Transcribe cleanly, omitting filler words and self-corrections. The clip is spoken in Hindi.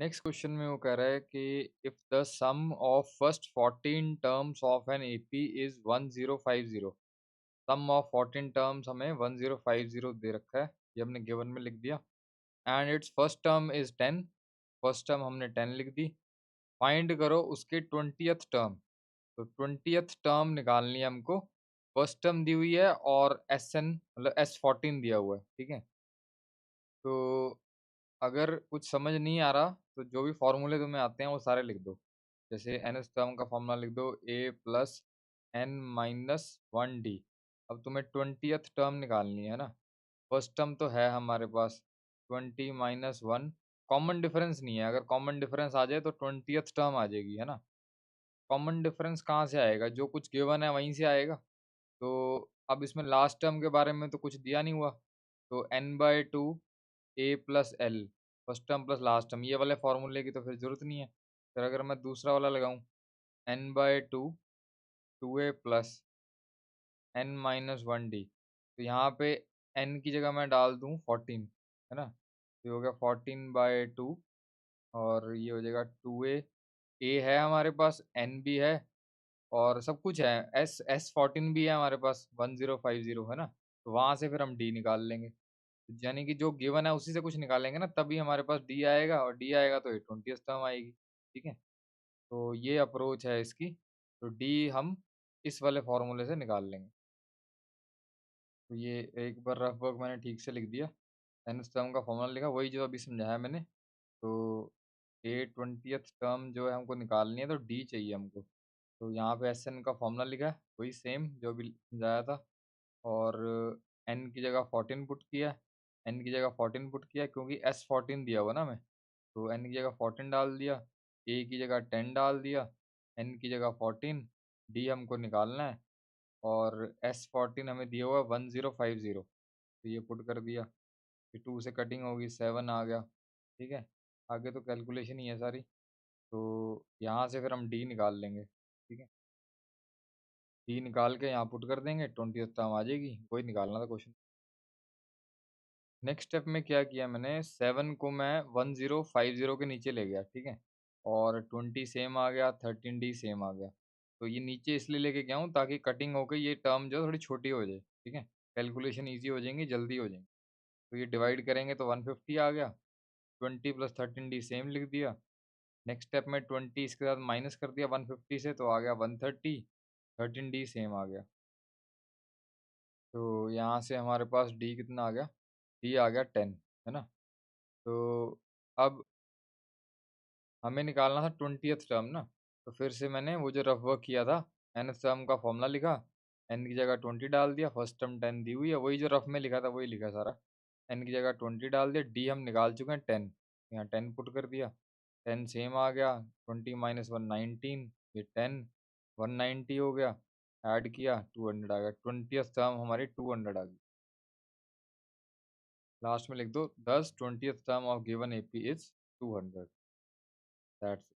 नेक्स्ट क्वेश्चन में वो कह रहा है कि if the sum of first 14 terms of an AP is 1050। Sum of 14 terms हमें 1050 दे रखा है, ये हमने गिवन में लिख दिया। And it's first term is 10। First term हमने 10 लिख दी। फाइंड करो उसके 20th टर्म। तो 20th टर्म निकालनी है हमको। फर्स्ट टर्म दी हुई है और एस एन मतलब S14 दिया हुआ है, ठीक है। तो अगर कुछ समझ नहीं आ रहा तो जो भी फॉर्मूले तुम्हें आते हैं वो सारे लिख दो। जैसे एन एस टर्म का फॉर्मूला लिख दो A+N-1D। अब तुम्हें 20th टर्म निकालनी है ना। फर्स्ट टर्म तो है हमारे पास 20 - 1। कॉमन डिफरेंस नहीं है, अगर कॉमन डिफरेंस आ जाए तो 20th टर्म आ जाएगी, है ना। कॉमन डिफरेंस कहाँ से आएगा, जो कुछ गिवन है वहीं से आएगा। तो अब इसमें लास्ट टर्म के बारे में तो कुछ दिया नहीं हुआ। तो n/2 A+L first term plus last term, ये वाले फॉर्मूले की तो फिर जरूरत नहीं है। फिर अगर मैं दूसरा वाला लगाऊं n/2 2A प्लस N-1D, तो यहाँ पे n की जगह मैं डाल दूं 14, है ना। तो ये हो गया 14/2 और ये हो जाएगा 2A। A है हमारे पास, N भी है और सब कुछ है। S14 भी है हमारे पास 1050, है ना। तो वहां से फिर हम D निकाल लेंगे। यानी कि जो गिवन है उसी से कुछ निकालेंगे ना, तभी हमारे पास डी आएगा और डी आएगा तो ये 20th टर्म आएगी, ठीक है। तो ये अप्रोच है इसकी। तो डी हम इस वाले फॉर्मूले से निकाल लेंगे। तो ये एक बार रफ वर्क मैंने ठीक से लिख दिया। nth टर्म का फॉर्मूला लिखा, वही जो अभी समझाया मैंने। तो A 20th टर्म जो है हमको निकालनी है, तो डी चाहिए हमको। तो यहाँ पे एस एन का फॉर्मूला लिखा है, वही सेम जो अभी समझाया था। और n की जगह 14 पुट किया। n की जगह 14 पुट किया क्योंकि S14 दिया हुआ ना हमें। तो n की जगह 14 डाल दिया, a की जगह 10 डाल दिया, n की जगह 14, d हमको निकालना है। और S14 हमें दिया हुआ 1050, तो ये पुट कर दिया। फिर 2 से कटिंग होगी, 7 आ गया, ठीक है। आगे तो कैलकुलेशन ही है सारी। तो यहाँ से फिर हम d निकाल लेंगे, ठीक है। d निकाल के यहाँ पुट कर देंगे, 20th टर्म आ जाएगी, वही निकालना था क्वेश्चन। नेक्स्ट स्टेप में क्या किया मैंने, 7 को मैं 1050 के नीचे ले गया, ठीक है। और 20 सेम आ गया, 13D सेम आ गया। तो ये नीचे इसलिए लेके गया हूँ ताकि कटिंग होकर ये टर्म जो है थोड़ी छोटी हो जाए, ठीक है। कैलकुलेशन ईजी हो जाएंगी, जल्दी हो जाएंगी। तो ये डिवाइड करेंगे तो 150 आ गया। 20 + 13D सेम लिख दिया। नेक्स्ट स्टेप में 20 इसके साथ माइनस कर दिया 150 से, तो आ गया 130। 13D सेम आ गया। तो यहाँ से हमारे पास डी कितना आ गया, डी आ गया 10, है ना। तो अब हमें निकालना था 20th टर्म ना। तो फिर से मैंने वो जो रफ वर्क किया था, nth टर्म का फॉर्मूला लिखा, n की जगह 20 डाल दिया, फर्स्ट टर्म 10 दी हुई है, वही जो रफ में लिखा था वही लिखा सारा। n की जगह 20 डाल दिया, d हम निकाल चुके हैं 10, यहाँ 10 पुट कर दिया। 10 सेम आ गया, 20 - 1 19, ये 10 190 हो गया। ऐड किया 200 आ गया, 20th टर्म हमारी 200 आ गई। लास्ट में लिख दो, 10 20th term of given AP is 200। That's